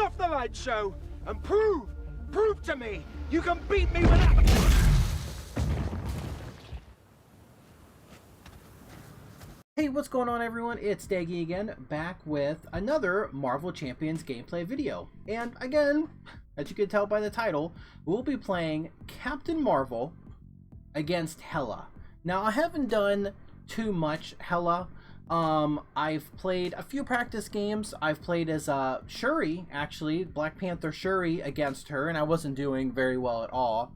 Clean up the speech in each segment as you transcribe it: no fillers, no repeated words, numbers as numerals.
off the light show and prove to me you can beat me without... Hey, what's going on everyone? It's Daggy again, back with another Marvel Champions gameplay video. And again, as you can tell by the title, we'll be playing Captain Marvel against Hela. Now, I haven't done too much Hela. I've played a few practice games. I've played as Shuri, actually, Black Panther Shuri against her, and I wasn't doing very well at all.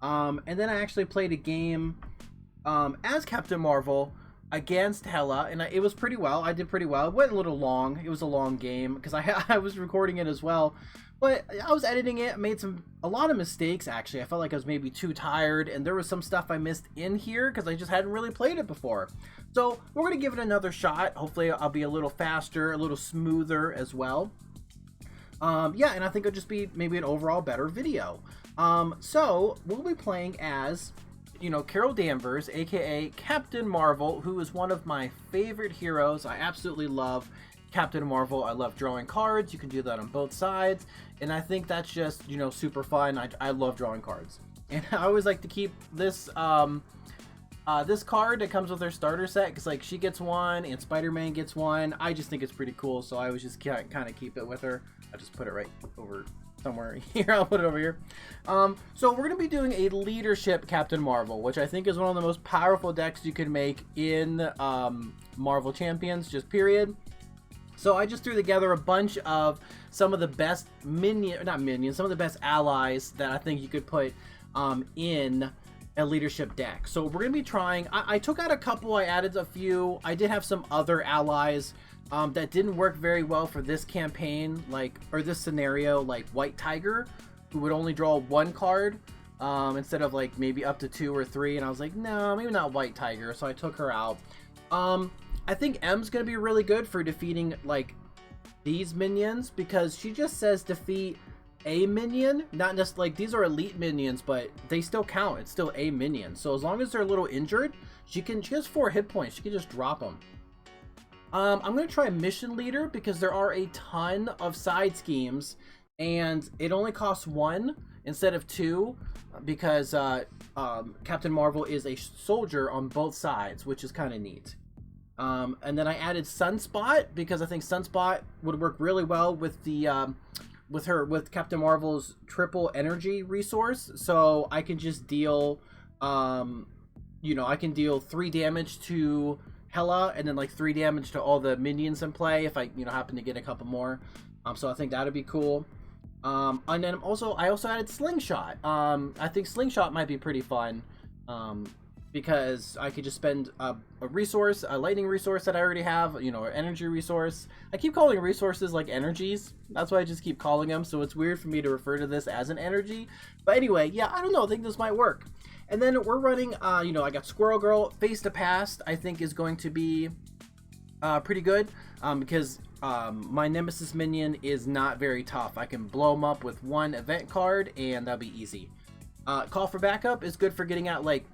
And then I actually played a game as Captain Marvel against Hela, and it was pretty well. I did pretty well. It went a little long. It was a long game because I was recording it as well, but I was editing it. Made a lot of mistakes actually. I felt like I was maybe too tired, and there was some stuff I missed in here because I just hadn't really played it before. So we're gonna give it another shot. Hopefully I'll be a little faster, a little smoother as well. Yeah, and I think it'll just be maybe an overall better video. So we'll be playing as, you know, Carol Danvers, aka Captain Marvel, who is one of my favorite heroes. I absolutely love Captain Marvel. I love drawing cards. You can do that on both sides, and I think that's just, you know, super fun. I love drawing cards, and I always like to keep this this card that comes with her starter set, because like she gets one and Spider-Man gets one. I just think it's pretty cool, so I always just kind of keep it with her. I just put it right over somewhere here. I'll put it over here. So we're going to be doing a leadership Captain Marvel, which I think is one of the most powerful decks you can make in Marvel Champions, just period. So I just threw together a bunch of some of the best some of the best allies that I think you could put in a leadership deck. So we're going to be trying, I took out a couple, I added a few. I did have some other allies that didn't work very well for this campaign, or this scenario, like White Tiger, who would only draw one card instead of like maybe up to 2 or 3, and I was like, no, maybe not White Tiger, so I took her out. I think M's gonna be really good for defeating like these minions, because she just says defeat a minion, not just like these are elite minions, but they still count. It's still a minion, so as long as they're a little injured, she has 4 hit points. She can just drop them. I'm going to try Mission Leader because there are a ton of side schemes, and it only costs 1 instead of 2 because Captain Marvel is a soldier on both sides, which is kind of neat. And then I added Sunspot because I think Sunspot would work really well with the with Captain Marvel's triple energy resource, so I can just deal you know, I can deal 3 damage to Hela and then like 3 damage to all the minions in play if I, you know, happen to get a couple more. So I think that'd be cool. And then I also added Slingshot. I think Slingshot might be pretty fun because I could just spend a resource, a lightning resource that I already have, you know, an energy resource. I keep calling resources like energies. That's why I just keep calling them, so it's weird for me to refer to this as an energy. But anyway, yeah, I don't know, I think this might work. And then we're running, you know, I got Squirrel Girl. Face to Past, I think, is going to be pretty good because my Nemesis minion is not very tough. I can blow him up with 1 event card, and that'll be easy. Call for Backup is good for getting out, like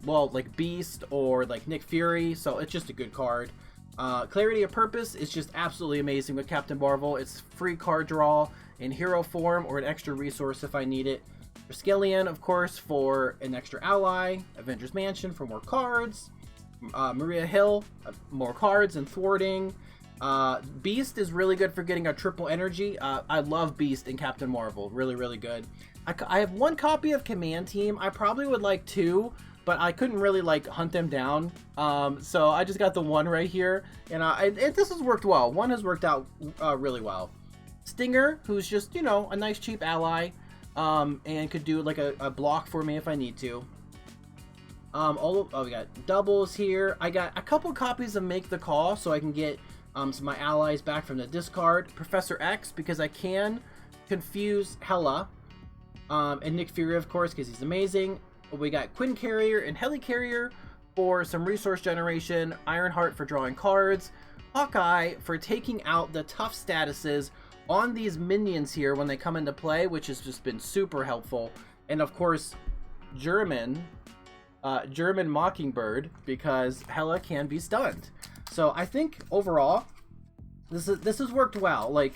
Beast or like Nick Fury, so it's just a good card. Clarity of Purpose is just absolutely amazing with Captain Marvel. It's free card draw in hero form or an extra resource if I need it. Skillian, of course, for an extra ally. Avengers Mansion for more cards. Maria Hill, more cards and thwarting. Beast is really good for getting a triple energy. I love Beast in Captain Marvel. Really, really good. I have 1 copy of Command Team. I probably would like 2, but I couldn't really like hunt them down. So I just got the 1 right here, and this has worked well. 1 has worked out really well. Stinger, who's just, you know, a nice cheap ally. And could do like a block for me if I need to. We got doubles here. I got a couple copies of Make the Call so I can get some of my allies back from the discard. Professor X, because I can confuse Hela. And Nick Fury, of course, because he's amazing. We got Quinn Carrier and Helicarrier for some resource generation. Ironheart for drawing cards. Hawkeye for taking out the tough statuses on these minions here when they come into play, which has just been super helpful. And of course, German Mockingbird, because Hela can be stunned. So I think overall this has worked well. Like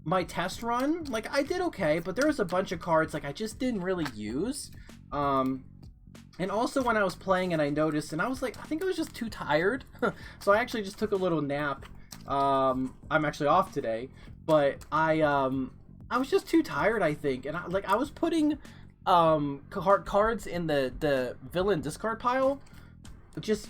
my test run, like, I did okay, but there was a bunch of cards, like, I just didn't really use. And also when I was playing and I noticed, and I was like, I think I was just too tired. So I actually just took a little nap. I'm actually off today, but I was just too tired, I think. And I was putting cards in the villain discard pile.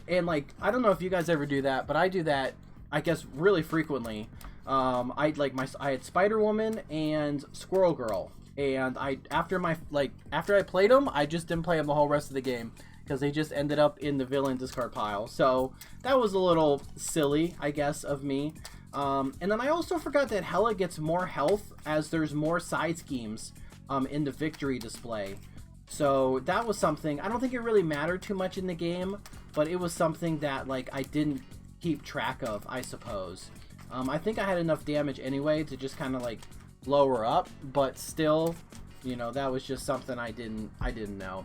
And like, I don't know if you guys ever do that, but I do that, I guess, really frequently. I had Spider Woman and Squirrel Girl. And after I played them, I just didn't play them the whole rest of the game because they just ended up in the villain discard pile. So that was a little silly, I guess, of me. And then I also forgot that Hela gets more health as there's more side schemes in the victory display. So that was something. I don't think it really mattered too much in the game, but it was something that, like, I didn't keep track of, I suppose. I think I had enough damage anyway to just kind of like lower up, but still, you know, that was just something I didn't know.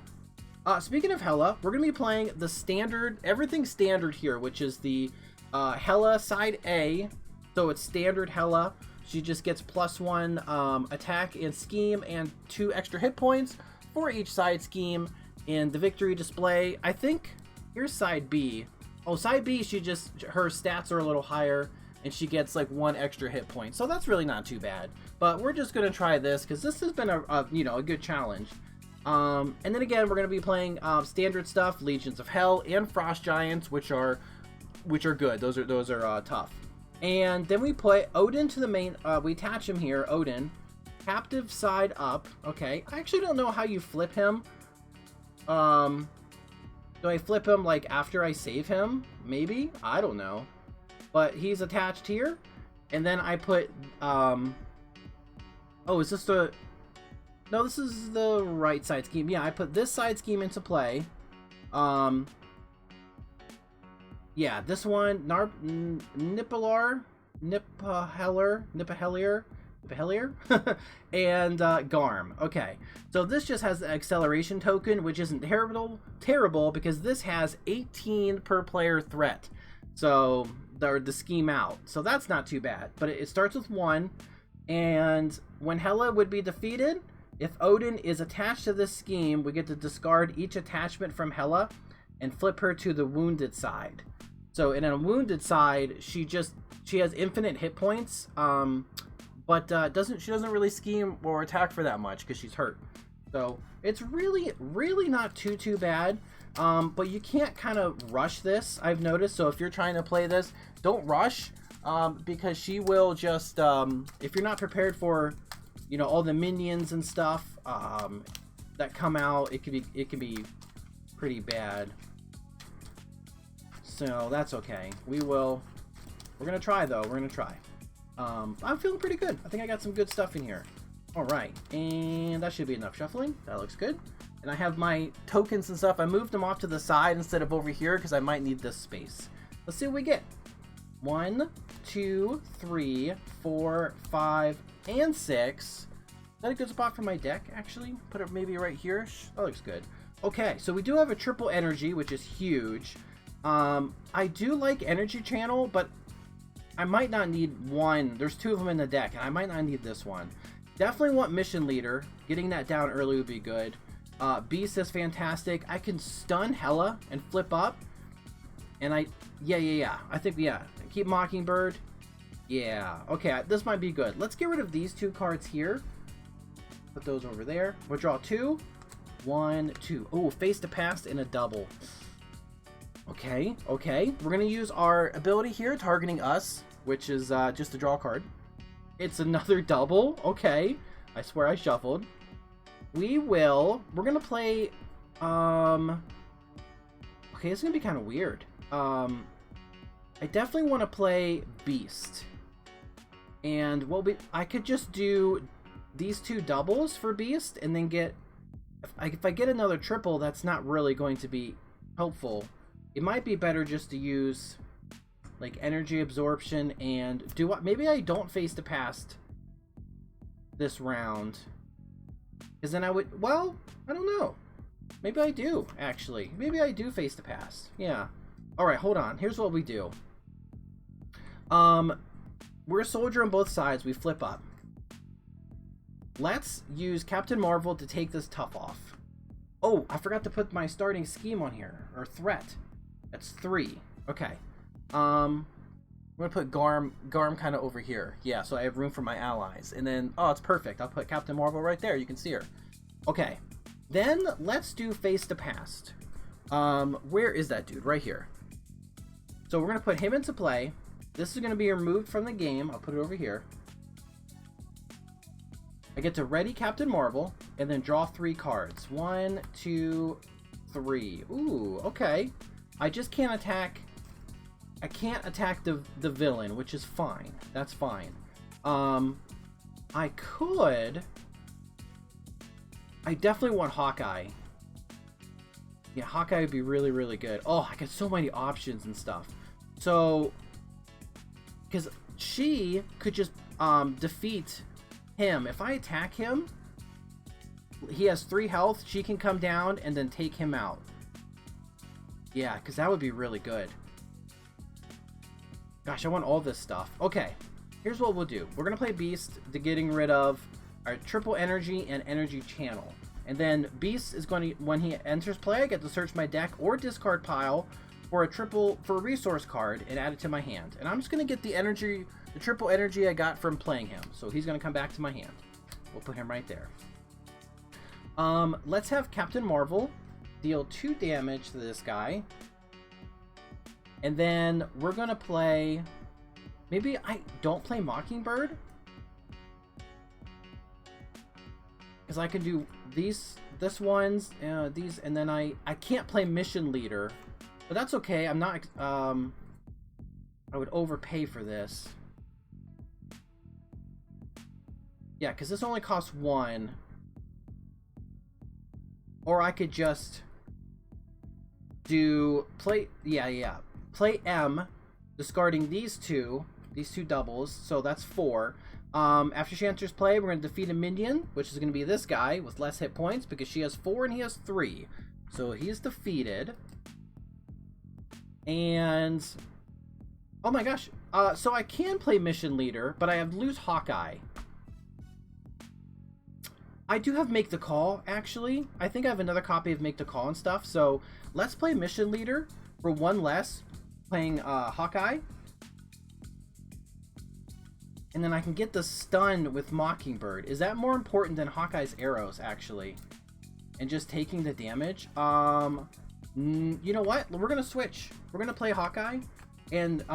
Speaking of Hela, we're gonna be playing the standard, everything standard here, which is the Hela side A. So it's standard Hela. She just gets +1 attack and scheme and 2 extra hit points for each side scheme in the victory display. I think here's side B. Oh, side B, her stats are a little higher and she gets like 1 extra hit point. So that's really not too bad. But we're just gonna try this because this has been a good challenge. And then again, we're gonna be playing standard stuff, Legions of Hell and Frost Giants, which are good. Those are tough. And then we put Odin to the main. We attach him here, Odin, captive side up. Okay, I actually don't know how you flip him. Do I flip him like after I save him? Maybe, I don't know. But he's attached here, and then I put oh, is this the... No, this is the right side scheme. Yeah, I put this side scheme into play. Yeah, this one, Nipaheller, and Garm. Okay, so this just has the acceleration token, which isn't terrible because this has 18 per player threat. So the scheme out. So that's not too bad. But it starts with 1, and when Hela would be defeated, if Odin is attached to this scheme, we get to discard each attachment from Hela and flip her to the wounded side. So in a wounded side, she has infinite hit points, but she doesn't really scheme or attack for that much because she's hurt. So it's really not too bad. But you can't kind of rush this, I've noticed. So if you're trying to play this, don't rush, because she will just, if you're not prepared for, you know, all the minions and stuff that come out, it can be pretty bad. So that's okay. We're gonna try though. We're gonna try. I'm feeling pretty good. I think I got some good stuff in here. All right, and that should be enough shuffling. That looks good. And I have my tokens and stuff. I moved them off to the side instead of over here because I might need this space. Let's see what we get. 1, 2, 3, 4, 5, and 6. Is that a good spot for my deck, actually? Put it maybe right here. That looks good. Okay, so we do have a triple energy, which is huge. I do like energy channel, but I might not need one. There's 2 of them in the deck, and I might not need this one. Definitely want mission leader. Getting that down early would be good. Beast is fantastic. I can stun Hela and flip up. And yeah. I think, yeah. Keep Mockingbird. Yeah. Okay, this might be good. Let's get rid of these 2 cards here. Put those over there. We'll draw 2. 1, 2. Oh, face to past and a double. Okay. We're going to use our ability here, targeting us, which is just to draw a card. It's another double. Okay. I swear I shuffled. We're going to play, okay, it's going to be kind of weird. I definitely want to play Beast. And I could just do these 2 doubles for Beast and then get, if I get another triple, that's not really going to be helpful. It might be better just to use like energy absorption and maybe I don't face to past this round. Because then I would, well, I don't know. Maybe I do, actually. Maybe I do face to past. Yeah. Alright, hold on. Here's what we do. We're a soldier on both sides. We flip up. let's use Captain Marvel to take this tough off. Oh, I forgot to put my starting scheme on here, or threat. That's 3. Okay. I'm gonna put Garm kind of over here. Yeah, so I have room for my allies. And then, oh, it's perfect. I'll put Captain Marvel right there. You can see her. Okay. Then let's do Face the Past. Where is that dude? Right here. So we're gonna put him into play. This is gonna be removed from the game. I'll put it over here. I get to ready Captain Marvel and then draw 3 cards. 1, 2, 3. Ooh, okay. I just can't attack. I can't attack the villain, which is fine. That's fine. I could. I definitely want Hawkeye. Yeah, Hawkeye would be really, really good. Oh, I got so many options and stuff. So, because she could just defeat him. If I attack him, he has 3 health. She can come down and then take him out. Yeah, because that would be really good. Gosh, I want all this stuff. Okay, here's what we'll do. We're going to play Beast to getting rid of our triple energy and energy channel. And then Beast is going to, when he enters play, I get to search my deck or discard pile for a resource card and add it to my hand. And I'm just going to get the triple energy I got from playing him. So he's going to come back to my hand. We'll put him right there. Let's have Captain Marvel deal 2 damage to this guy. And then we're going to play... Maybe I don't play Mockingbird? Because I can do these ones, these, and then I can't play Mission Leader. But that's okay. I'm not... I would overpay for this. Yeah, because this only costs 1. Or I could just do... Play M, discarding these two doubles, so that's 4. After she enters play, we're going to defeat a minion, which is going to be this guy with less hit points because she has 4 and he has 3. So he's defeated. And oh my gosh, so I can play Mission Leader, but I have to lose Hawkeye. I do have Make the Call, actually. I think I have another copy of Make the Call and stuff, so let's play Mission Leader for 1 less, playing Hawkeye. And then I can get the stun with Mockingbird. Is that more important than Hawkeye's arrows, actually? And just taking the damage? You know what? We're going to switch. We're going to play Hawkeye. And,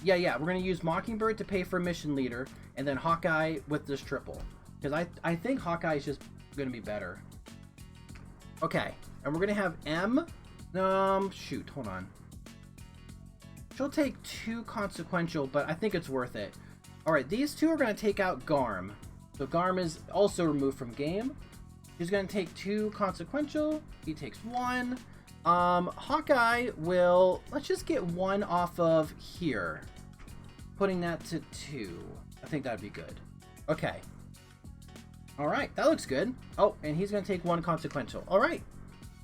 yeah, we're going to use Mockingbird to pay for Mission Leader. And then Hawkeye with this triple. Because I think Hawkeye is just going to be better. Okay. And we're going to have M. Shoot. Hold on. She'll take 2 consequential, but I think it's worth it. Alright, these 2 are going to take out Garm. So Garm is also removed from game. He's going to take 2 consequential. He takes 1. Hawkeye will... Let's just get 1 off of here. Putting that to 2. I think that'd be good. Okay. Alright, that looks good. Oh, and he's going to take 1 consequential. Alright.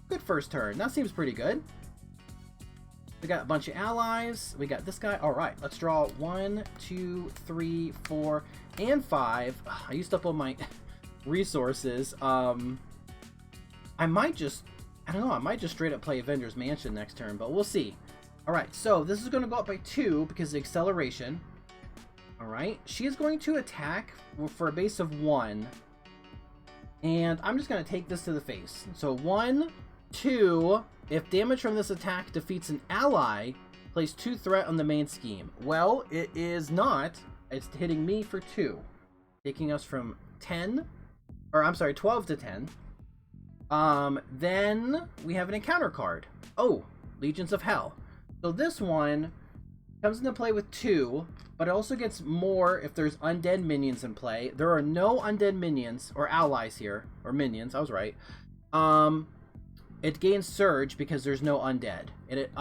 Good first turn. That seems pretty good. We got a bunch of allies. We got this guy. All right, let's draw 1, 2, 3, 4, and 5. I used up all my resources. I might just straight up play Avengers Mansion next turn, but we'll see. All right, so this is going to go up by 2 because of acceleration. All right, she is going to attack for a base of 1, and I'm just going to take this to the face. So 1, 2. If damage from this attack defeats an ally, place 2 threat on the main scheme. Well, it is not. It's hitting me for 2. Taking us from 12 to 10. Then we have an encounter card. Oh, Legions of Hell. So this one comes into play with 2, but it also gets more if there's undead minions in play. There are no undead minions or allies here, or minions, I was right. It gains Surge because there's no undead. And it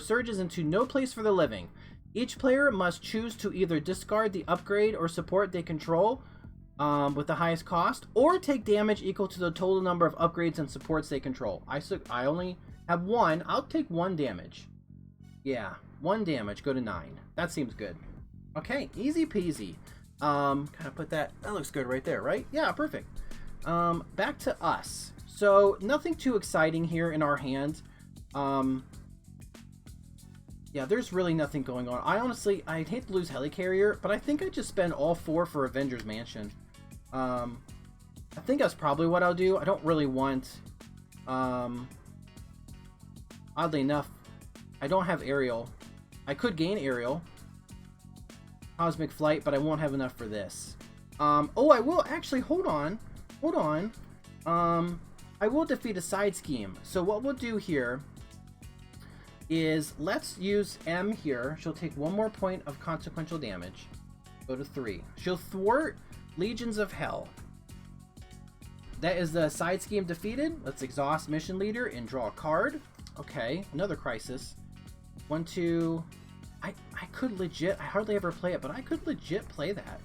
surges into no place for the living. Each player must choose to either discard the upgrade or support they control with the highest cost, or take damage equal to the total number of upgrades and supports they control. I only have 1. I'll take 1 damage. Yeah, 1 damage, go to 9. That seems good. Okay, easy peasy. Kind of put that looks good right there, right? Yeah, perfect. Back to us. So nothing too exciting here in our hand. Yeah, there's really nothing going on. I'd hate to lose Helicarrier, but I think I just spend all 4 for Avengers Mansion. I think that's probably what I'll do. I don't really want, oddly enough, I don't have Aerial. I could gain Aerial, Cosmic Flight, but I won't have enough for this. Oh, I will actually, hold on. I will defeat a side scheme. So what we'll do here is let's use M here. She'll take 1 more point of consequential damage. Go to 3. She'll thwart Legions of Hell. That is the side scheme defeated. Let's exhaust Mission Leader and draw a card. Okay, another Crisis. 1, 2. I could legit, I hardly ever play it, but I could legit play that.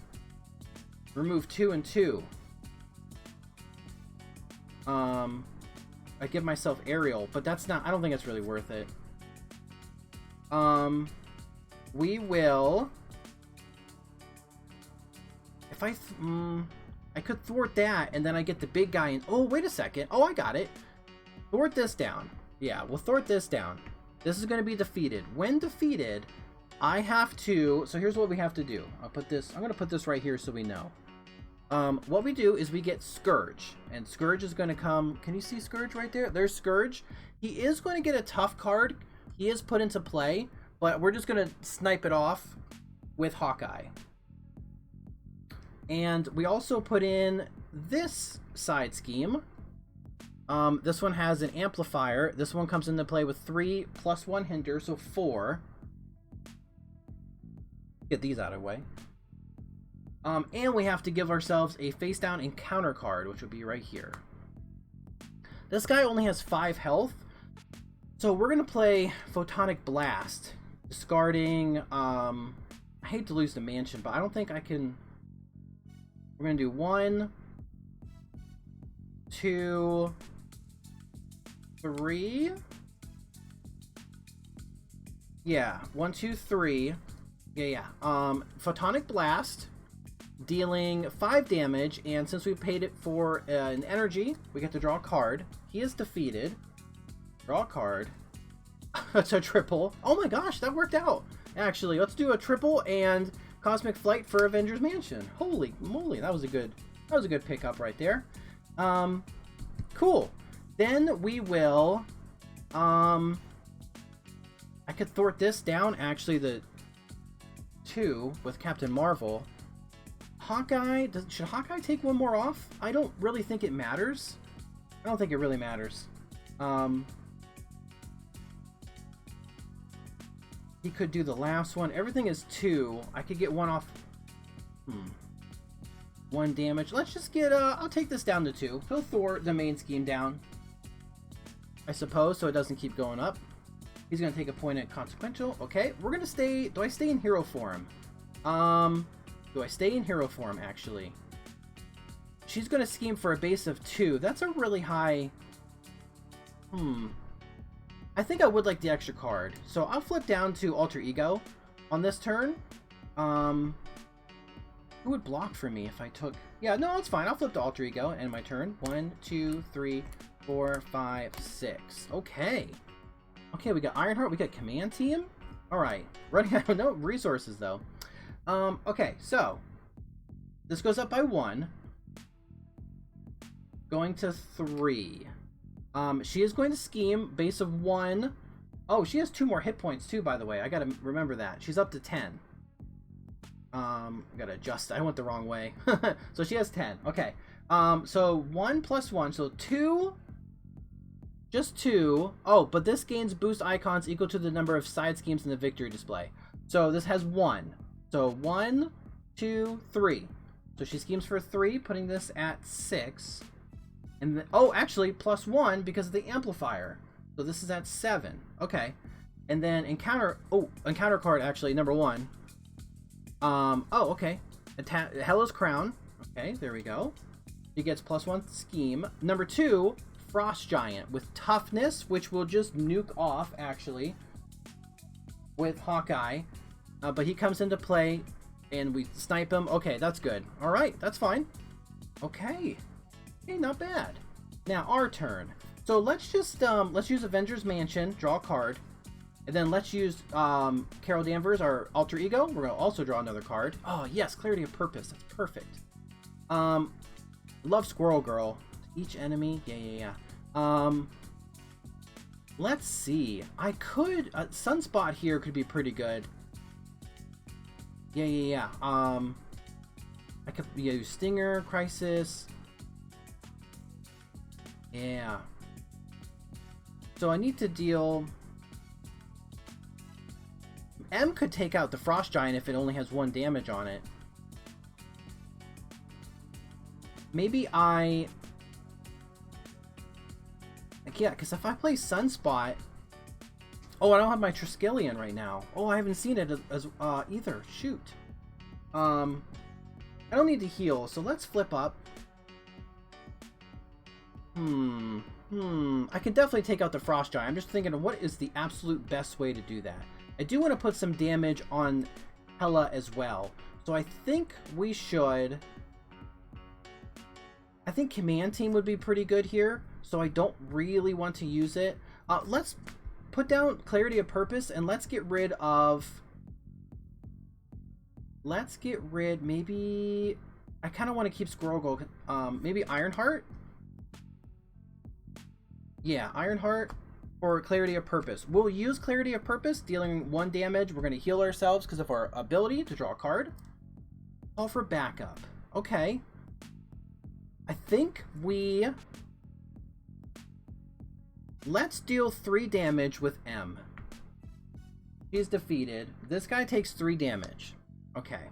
Remove 2 and 2. I give myself Aerial, but that's not, I don't think it's really worth it. We will, if I could thwart that, and then I get the big guy in. Oh, wait a second. Oh, I got it. Thwart this down. Yeah, we'll thwart this down. This is going to be defeated. When defeated, I have to, so here's what we have to do. I'm going to put this right here so we know. What we do is we get Scourge, and Scourge is going to come. Can you see Scourge right there? There's Scourge. He is going to get a tough card. He is put into play, but we're just going to snipe it off with Hawkeye. And we also put in this side scheme. This one has an amplifier. This one comes into play with 3 plus 1 hinder, so 4. Get these out of the way. And we have to give ourselves a face down encounter card, which would be right here. This guy only has 5 health. So we're going to play Photonic Blast, discarding, I hate to lose the Mansion, but I don't think I can. We're going to do 1, 2, 3. Yeah, 1, 2, 3. Yeah. Photonic Blast, dealing 5 damage, and since we paid it for an energy, we get to draw a card. He is defeated. Draw a card. It's a triple. Oh my gosh, that worked out. Actually, let's do a triple and Cosmic Flight for Avengers Mansion. Holy moly, that was a good pickup right there. Cool. Then we will I could thwart this down, actually, the 2 with Captain Marvel. Hawkeye, should Hawkeye take 1 more off? I don't really think it matters. I don't think it really matters. He could do the last one. Everything is 2. I could get 1 off. 1 damage. Let's just get, I'll take this down to 2. He'll thwart the main scheme down, I suppose, so it doesn't keep going up. He's going to take a point at consequential. Okay, we're going to stay, do I stay in hero form? Do I stay in hero form, actually? She's going to scheme for a base of 2. That's a really high, I think I would like the extra card. So I'll flip down to Alter Ego on this turn. Who would block for me if I took... Yeah, no, it's fine. I'll flip to Alter Ego and my turn. 1, 2, 3, 4, 5, 6. Okay. Okay, we got Ironheart. We got Command Team. Alright. Running out of no resources, though. Okay, so this goes up by 1. Going to 3. She is going to scheme, base of 1. Oh, she has 2 more hit points too, by the way. I gotta remember that. She's up to 10. I gotta adjust. I went the wrong way. So she has 10. Okay. So 1 plus 1. So 2. Just 2. Oh, but this gains boost icons equal to the number of side schemes in the victory display. So this has 1. So 1, 2, 3. So she schemes for 3, putting this at 6. And then, oh, actually, plus 1 because of the amplifier. So this is at 7. Okay. And then encounter card, actually, number 1. Oh, okay. Hela's Crown. Okay, there we go. She gets plus 1 scheme. Number 2, Frost Giant with toughness, which will just nuke off, actually, with Hawkeye. But he comes into play And we snipe him. Okay, that's good. All right, that's fine. Okay. Hey, not bad. Now, our turn. So let's just, let's use Avengers Mansion, draw a card. And then let's use Carol Danvers, our alter ego. We're going to also draw another card. Oh, yes, Clarity of Purpose. That's perfect. Love Squirrel Girl. Each enemy. Yeah. Let's see. I could... Sunspot here could be pretty good. Yeah. I could use Stinger, Crisis. Yeah. So I need to deal... M could take out the Frost Giant if it only has 1 damage on it. Maybe I... Yeah, because if I play Sunspot... Oh, I don't have my Triskelion right now. Oh, I haven't seen it as either. Shoot. I don't need to heal, so let's flip up. I can definitely take out the Frost Giant. I'm just thinking of what is the absolute best way to do that. I do want to put some damage on Hela as well. So I think we should... I think Command Team would be pretty good here. So I don't really want to use it. Let's put down Clarity of Purpose and let's get rid of... maybe... I kind of want to keep Squirrel Girl. Maybe Ironheart? Yeah, Ironheart for Clarity of Purpose. We'll use Clarity of Purpose, dealing 1 damage. We're going to heal ourselves because of our ability to draw a card. Call for backup. Okay. I think we... Let's deal 3 damage with M. He's defeated. This guy takes 3 damage. Okay.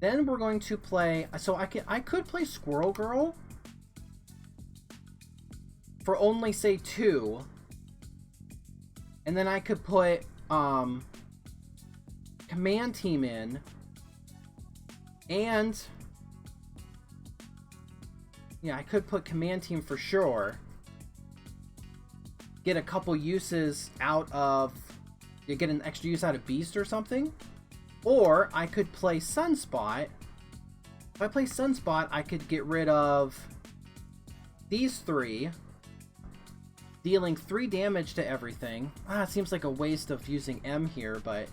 Then we're going to play... So I could play Squirrel Girl for only, say, 2. And then I could put Command Team in. And... yeah, I could put Command Team for sure. Get a couple uses out of... You get an extra use out of Beast or something. Or I could play Sunspot. If I play Sunspot, I could get rid of these 3. Dealing 3 damage to everything. It seems like a waste of using M here, but...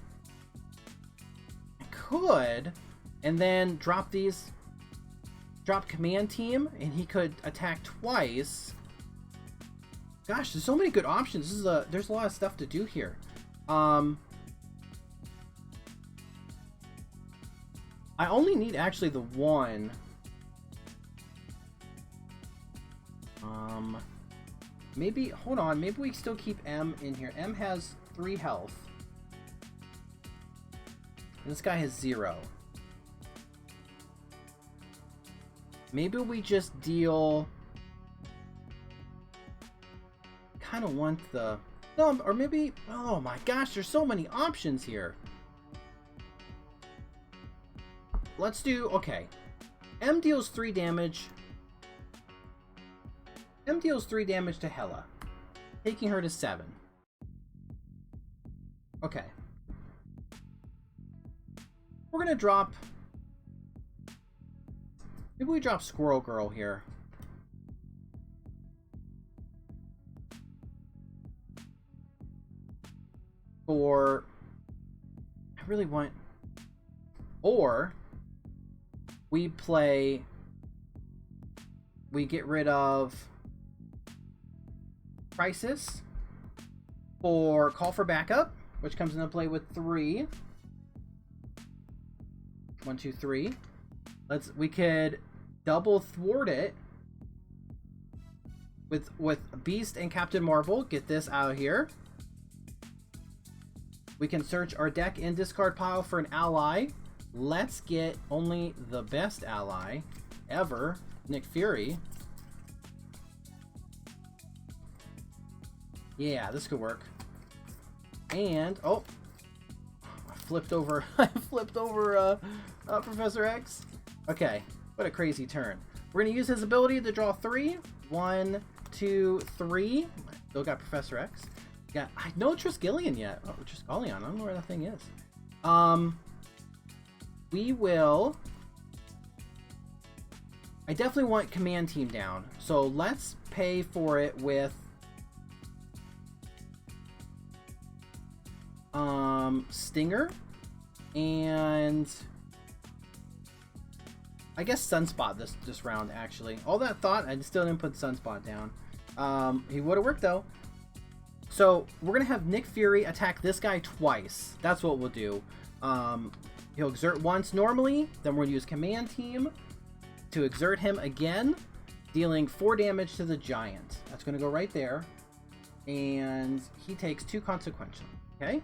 I could. And then drop these... Drop Command Team, and he could attack twice. Gosh, there's so many good options. This is there's a lot of stuff to do here. I only need actually the 1. Maybe, hold on, maybe we still keep M in here. M has 3 health. And this guy has 0. Maybe we just deal... kind of want the... No, or maybe... Oh my gosh, there's so many options here. Let's do... Okay. M deals 3 damage. M deals 3 damage to Hela, taking her to 7. Okay. We're gonna drop... Maybe we drop Squirrel Girl here. Or... I really want... Or... We play... We get rid of... Crisis for Call for Backup, which comes into play with 3. 1, 2, 3. We could double thwart it with Beast and Captain Marvel. Get this out of here. We can search our deck and discard pile for an ally. Let's get only the best ally ever, Nick Fury. Yeah, this could work. And oh, I flipped over. I flipped over Professor X. Okay, what a crazy turn. We're gonna use his ability to draw 3. 1, 2, 3. Still got Professor X. Got no Triskelion yet. Oh, Triskelion. I don't know where that thing is. we will... I definitely want command team down. So let's pay for it with... Stinger. And... I guess Sunspot this round, actually. All that thought, I still didn't put Sunspot down. He would have worked, though. So, we're going to have Nick Fury attack this guy twice. That's what we'll do. He'll exert once normally, then we'll use Command Team to exert him again, dealing 4 damage to the Giant. That's going to go right there. And he takes 2 consequential. Okay?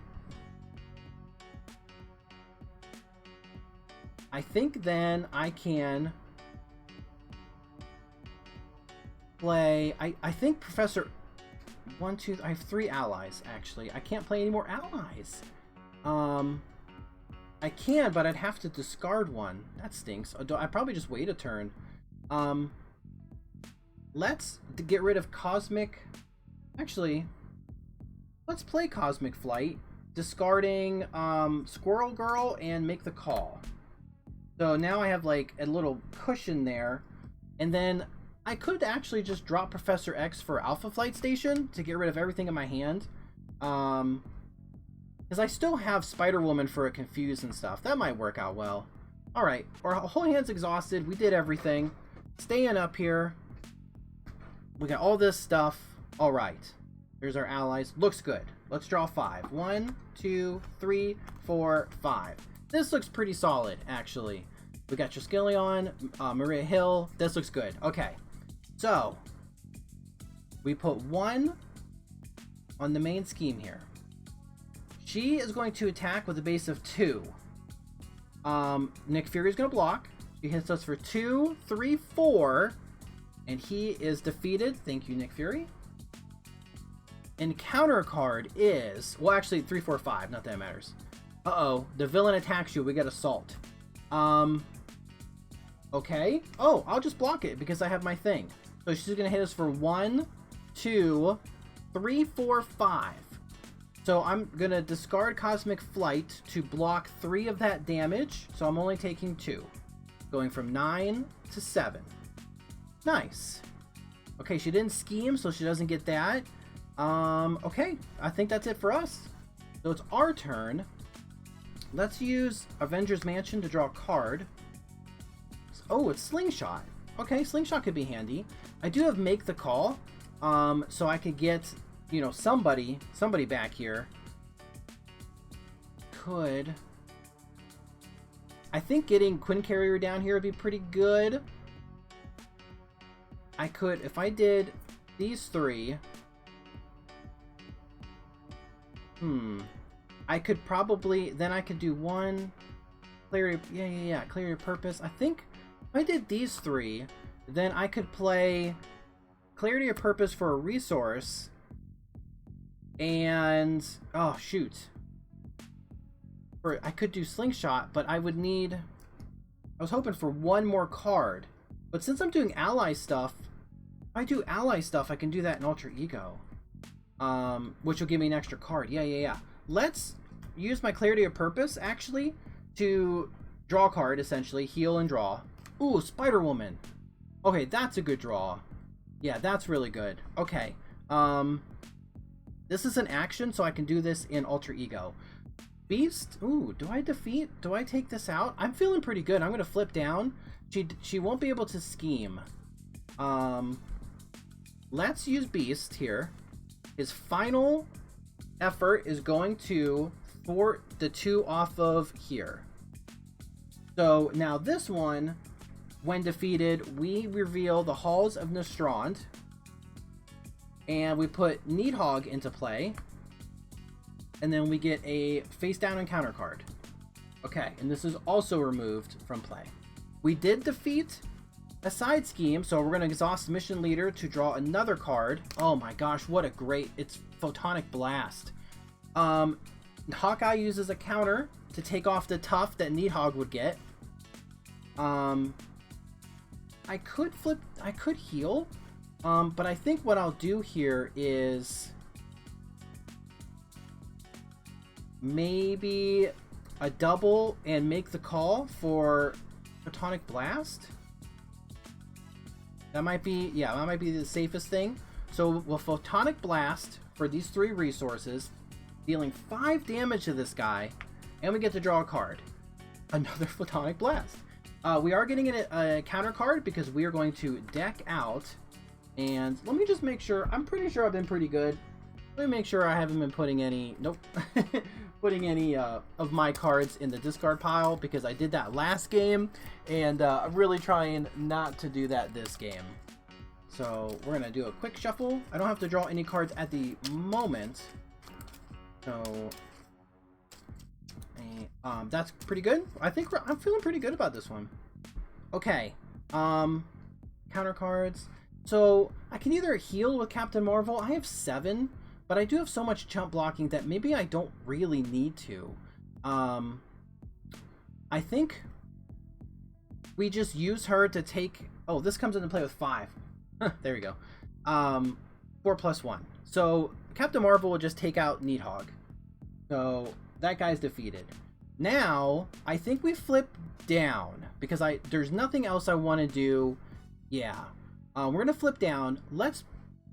I think then I can play... I think Professor... I have 3 allies, actually. I can't play any more allies. I can, but I'd have to discard one. That stinks. I'd probably just wait a turn. Let's get rid of Cosmic... Actually, let's play Cosmic Flight, discarding Squirrel Girl, and make the call. So now I have like a little cushion there, and then I could actually just drop Professor X for Alpha Flight Station to get rid of everything in my hand. Because I still have Spider-Woman for a Confuse and stuff. That might work out well. Alright, our whole hand's exhausted. We did everything. Staying up here. We got all this stuff. Alright. Here's our allies. Looks good. Let's draw 5. 1, 2, 3, 4, 5. This looks pretty solid, actually. We got Triskelion, Maria Hill. This looks good. Okay. So, we put 1 on the main scheme here. She is going to attack with a base of 2. Nick Fury is going to block. She hits us for 2, 3, 4. And he is defeated. Thank you, Nick Fury. And counter card is... Well, actually, 3, 4, 5. Not that it matters. Uh-oh. The villain attacks you. We get Assault. Okay. Oh, I'll just block it because I have my thing. So she's going to hit us for 1, 2, 3, 4, 5. So I'm going to discard Cosmic Flight to block 3 of that damage. So I'm only taking 2. Going from 9 to 7. Nice. Okay, she didn't scheme, so she doesn't get that. Okay. I think that's it for us. So it's our turn. Let's use Avengers Mansion to draw a card. Oh, it's Slingshot. Okay, Slingshot could be handy. I do have Make the Call, so I could get, you know, somebody back here. Could... I think getting Quinn Carrier down here would be pretty good. I could, if I did these 3... I could probably, then I could do 1, clear, clear your purpose. I think if I did these 3, then I could play Clarity of Purpose for a resource, and, oh shoot. I could do Slingshot, but I would need, I was hoping for 1 more card. But since I'm doing ally stuff, if I do ally stuff, I can do that in Alter Ego. Which will give me an extra card. Yeah. Let's use my Clarity of Purpose, actually, to draw a card, essentially. Heal and draw. Ooh, Spider-Woman. Okay, that's a good draw. Yeah, that's really good. Okay. This is an action, so I can do this in Alter Ego. Beast. Ooh, do I take this out? I'm feeling pretty good. I'm going to flip down. She won't be able to scheme. Let's use Beast here. His final effort is going to thwart the 2 off of here. So now this one, when defeated, we reveal the Halls of Nostrand, and we put Needhog into play, and then we get a face down and counter card. Okay, and this is also removed from play. We did defeat a side scheme, so we're going to exhaust Mission Leader to draw another card. Oh my gosh, what a great... It's Photonic Blast. Hawkeye uses a counter to take off the tough that Needhog would get. I could flip... I could heal. But I think what I'll do here is... maybe a double and make the call for Photonic Blast. That might be, yeah, that might be the safest thing. So we'll Photonic Blast for these 3 resources, dealing 5 damage to this guy, and we get to draw a card. Another Photonic Blast. We are getting a counter card because we are going to deck out. And let me just make sure. I'm pretty sure I've been pretty good. Let me make sure I haven't been putting any. Nope. Putting any of my cards in the discard pile, because I did that last game, and I'm really trying not to do that this game. So we're gonna do a quick shuffle. I don't have to draw any cards at the moment, so that's pretty good. I think I'm feeling pretty good about this one. Okay, counter cards. So I can either heal with Captain Marvel. I have 7. But I do have so much chump blocking that maybe I don't really need to. I think we just use her to take... Oh, this comes into play with 5. There we go. 4+1. So Captain Marvel will just take out Needhog. So that guy's defeated. Now, I think we flip down, because there's nothing else I want to do. Yeah. We're going to flip down. Let's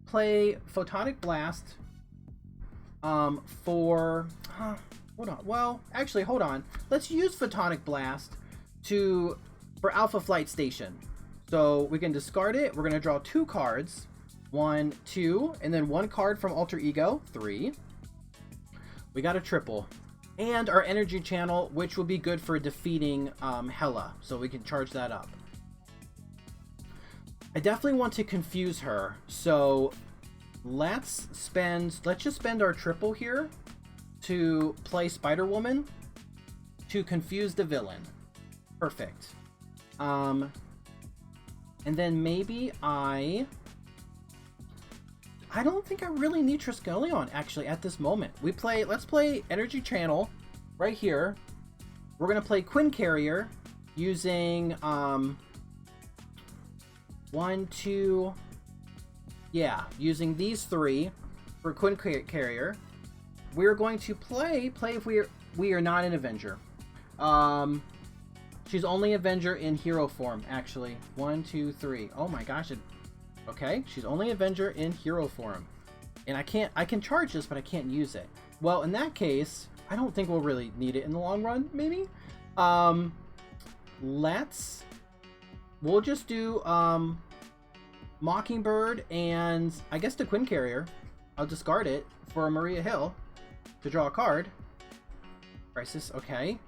play Photonic Blast... hold on. Well, actually, hold on. Let's use Photonic Blast for Alpha Flight Station. So we can discard it. We're going to draw 2 cards. 1, 2, and then 1 card from Alter Ego. 3. We got a triple. And our energy channel, which will be good for defeating Hela. So we can charge that up. I definitely want to confuse her. So... let's just spend our triple here to play Spider-Woman to confuse the villain. Perfect. And then maybe I don't think I really need Triskelion actually at this moment. Let's play Energy Channel right here. We're gonna play Quinn Carrier using 1, 2. Yeah, using these 3 for Quinn Carrier. We're going to play if we are not an Avenger. She's only Avenger in hero form, actually. 1, 2, 3. Oh my gosh. Okay, she's only Avenger in hero form. And I can charge this, but I can't use it. Well, in that case, I don't think we'll really need it in the long run, maybe. We'll just do Mockingbird and I guess the Quinn Carrier. I'll discard it for Maria Hill to draw a card. Crisis, okay.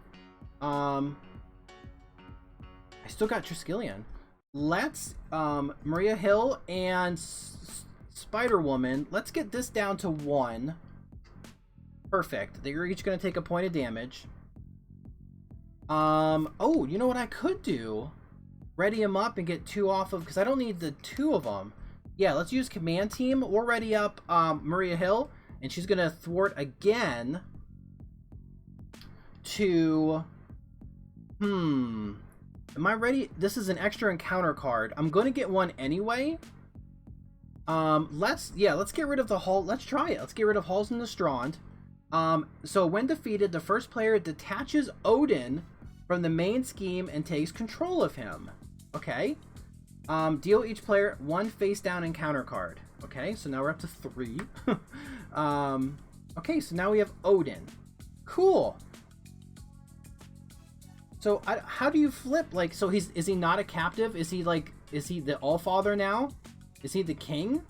I still got Triskelion. Let's Maria Hill and Spider-Woman. Let's get this down to 1. Perfect. They're each going to take a point of damage. Oh, you know what I could do? Ready him up and get 2 off of, because I don't need the 2 of them. Yeah, let's use Command Team. We'll ready up Maria Hill, and she's going to thwart again to... Am I ready? This is an extra encounter card. I'm going to get one anyway. Let's get rid of the Hull. Let's try it. Let's get rid of Halls and the Strand. So when defeated, the first player detaches Odin from the main scheme and takes control of him. Okay. Deal each player 1 face down encounter card. Okay, so now we're up to 3. Okay, so now we have Odin. Cool. So how do you flip? Like, so is he not a captive? Is he the Allfather now? Is he the king?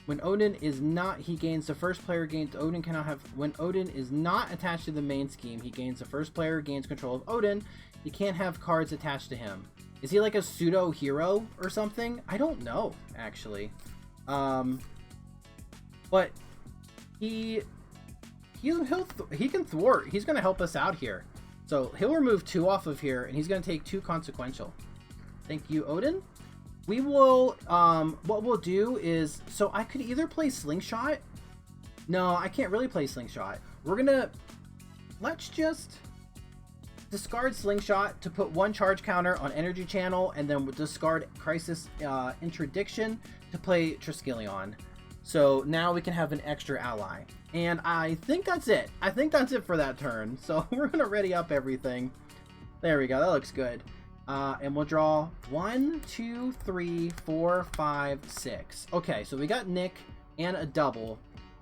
When Odin is not, he gains the first player gains. Odin cannot have. When Odin is not attached to the main scheme, he gains the first player gains control of Odin. He can't have cards attached to him. Is he like a pseudo hero or something? I don't know actually. But he can thwart. He's going to help us out here. So he'll remove 2 off of here, and he's going to take 2 consequential. Thank you, Odin. We will, what we'll do is, so I could either play Slingshot. No, I can't really play Slingshot. Let's just discard Slingshot to put 1 charge counter on Energy Channel, and then we'll discard Crisis Interdiction to play Triskelion. So now we can have an extra ally. And I think that's it. I think that's it for that turn. So we're going to ready up everything. There we go. That looks good. And we'll draw 1, 2, 3, 4, 5, 6. Okay, so we got Nick and a double.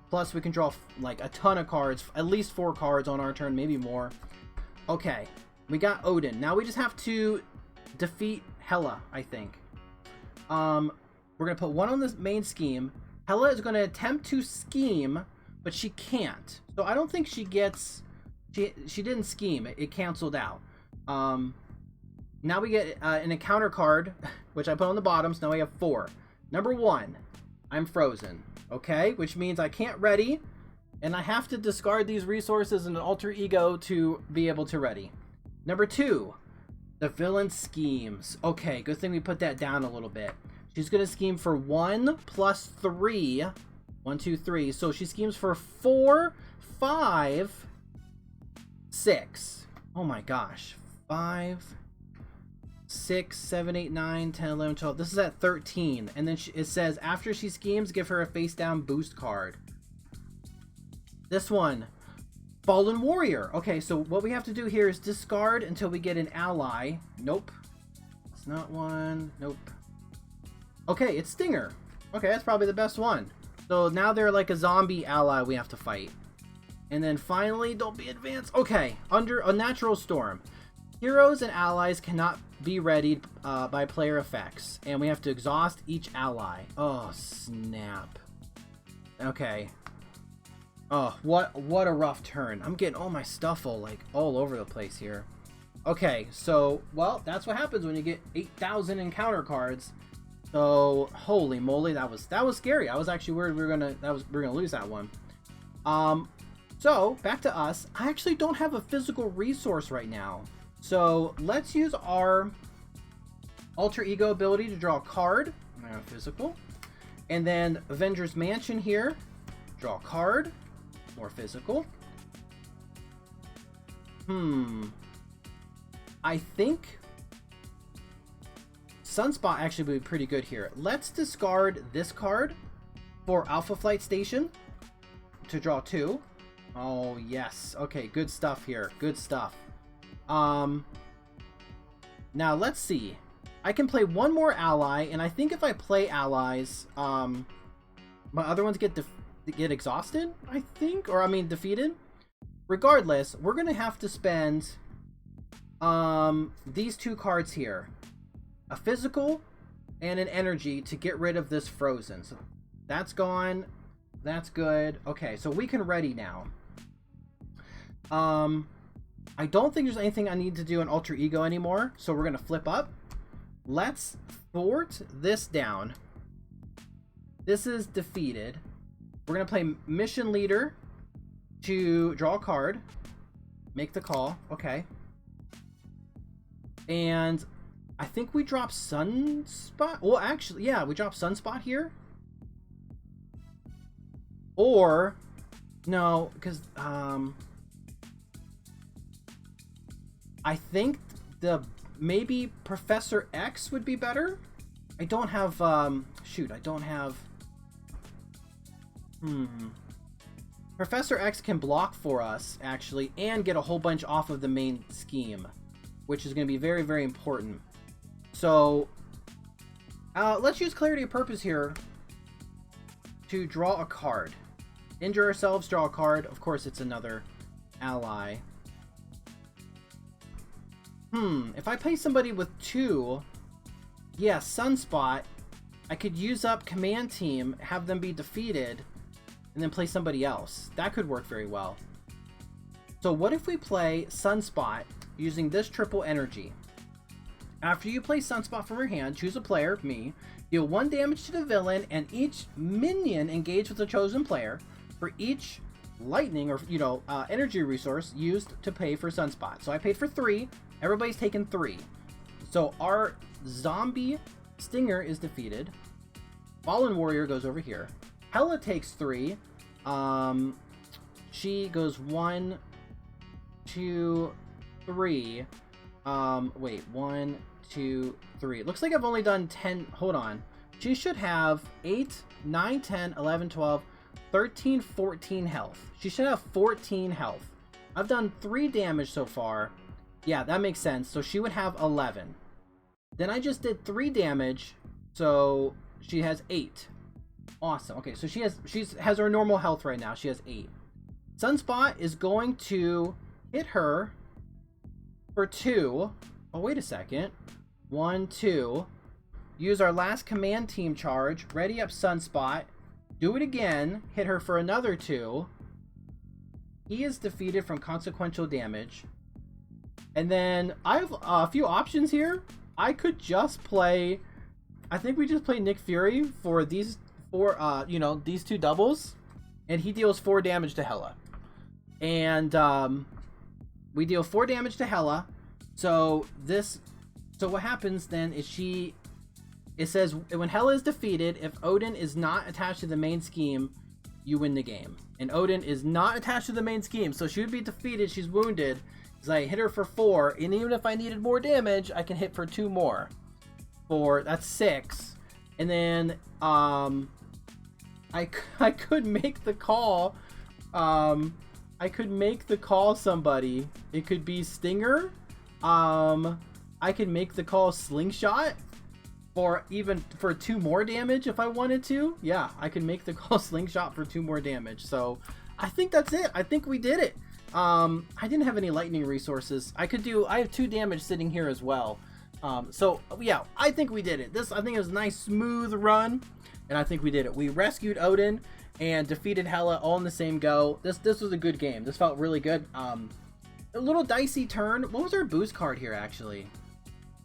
Plus we can draw like a ton of cards. At least 4 cards on our turn, maybe more. Okay, we got Odin. Now we just have to defeat Hela, I think. We're going to put 1 on the main scheme. Hela is going to attempt to scheme, but she can't. So I don't think she gets... She didn't scheme. It canceled out. Now we get an encounter card, which I put on the bottom, so now we have 4. Number 1, I'm frozen. Okay, which means I can't ready, and I have to discard these resources and an alter ego to be able to ready. Number 2, the villain schemes. Okay, good thing we put that down a little bit. She's going to scheme for 1 plus 3. 1, 2, 3. So she schemes for 4, 5, 6. Oh my gosh. 5, 6, 7, 8, 9, 10, 11, 12. This is at 13. And then it says, after she schemes, give her a face down boost card. This one, Fallen Warrior. Okay, so what we have to do here is discard until we get an ally. Nope. It's not one. Nope. Okay, it's Stinger. Okay, that's probably the best one. So now they're like a zombie ally we have to fight. And then finally, don't be advanced. Okay, under a natural storm. Heroes and allies cannot be readied by player effects. And we have to exhaust each ally. Oh, snap. Okay. Oh, what a rough turn. I'm getting all my stuff all over the place here. Okay, so, well, that's what happens when you get 8,000 encounter cards. So, holy moly, that was scary. I was actually worried we were gonna lose that one. So back to us. I actually don't have a physical resource right now. So let's use our alter ego ability to draw a card. Physical. And then Avengers Mansion here. Draw a card. More physical. I think Sunspot actually would be pretty good here. Let's discard this card for Alpha Flight Station to draw 2. Oh, yes. Okay, good stuff here. Good stuff. Now, let's see. I can play one more ally, and I think if I play allies, my other ones get exhausted, I think? Or, I mean, defeated? Regardless, we're going to have to spend these 2 cards here. A physical and an energy to get rid of this frozen. So that's gone. That's good. Okay, so we can ready now. I don't think there's anything I need to do in alter ego anymore, so we're gonna flip up. Let's thwart this down. This is defeated. We're gonna play mission leader to draw a card, make the call. Okay, and I think we drop Sunspot. Well, actually, yeah, we drop Sunspot here. Or no, because I think maybe Professor X would be better. I don't have shoot, I don't have Professor X can block for us actually and get a whole bunch off of the main scheme, which is going to be very, very important. So let's use Clarity of Purpose here to draw a card. Injure ourselves, draw a card. Of course, it's another ally. If I play somebody with 2, yeah, Sunspot, I could use up Command Team, have them be defeated, and then play somebody else. That could work very well. So what if we play Sunspot using this triple energy? After you play Sunspot from your hand, choose a player, me, deal 1 damage to the villain, and each minion engaged with the chosen player for each lightning or, energy resource used to pay for Sunspot. So I paid for 3. Everybody's taken 3. So our zombie Stinger is defeated. Fallen Warrior goes over here. Hela takes 3. She goes 1, 2, 3. Wait, 1, 2, 3. It looks like I've only done 10. Hold on. she should have 8, 9, 10, 11, 12, 13, 14 health. She should have 14 health. I've done 3 damage so far. Yeah, that makes sense. So she would have 11. Then I just did 3 damage, so she has 8. Awesome. Okay, so she has her normal health right now. She has 8. Sunspot is going to hit her for 2. Oh, wait a second. 1, 2. Use our last command team charge. Ready up Sunspot. Do it again. Hit her for another 2. He is defeated from consequential damage. And then I have a few options here. I could just play... I think we just play Nick Fury for these 4, these 2 doubles. And he deals 4 damage to Hela. And we deal 4 damage to Hela. So what happens then is it says when Hela is defeated, if Odin is not attached to the main scheme, you win the game. And Odin is not attached to the main scheme, so she would be defeated. She's wounded. So I hit her for 4, and even if I needed more damage, I can hit for 2 more. That's 6. And then I could make the call. I could make the call somebody. It could be Stinger. I could make the call Slingshot. Or even for 2 more damage if I wanted to. Yeah, I could make the call Slingshot for 2 more damage. So I think that's it. I think we did it. I didn't have any lightning resources. I have 2 damage sitting here as well. So yeah, I think we did it. I think it was a nice smooth run, and I think we did it. We rescued Odin and defeated Hela all in the same go. This was a good game. This felt really good. A little dicey turn. What was our boost card here actually?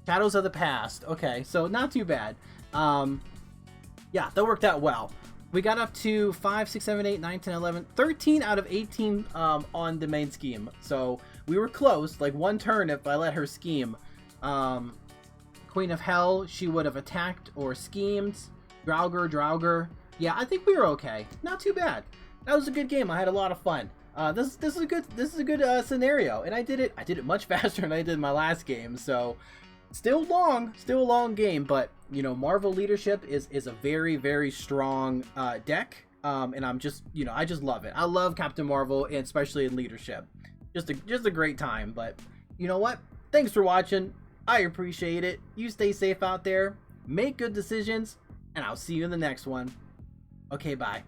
Shadows of the Past. Okay, so not too bad. Yeah, that worked out well. We got up to 5, 6, 7, 8, 9, 10, 11, 13 out of 18 on the main scheme. So we were close, like 1 turn if I let her scheme. Queen of Hell, she would have attacked or schemed. Draugr. Yeah, I think we were okay. Not too bad. That was a good game. I had a lot of fun. This is a good scenario, and I did it much faster than I did my last game. So still a long game, but you know, Marvel Leadership is a very, very strong deck, and I'm just, I just love it. I love Captain Marvel, and especially in Leadership. Just a great time. But you know what? Thanks for watching. I appreciate it. You stay safe out there, make good decisions, and I'll see you in the next one. Okay, bye.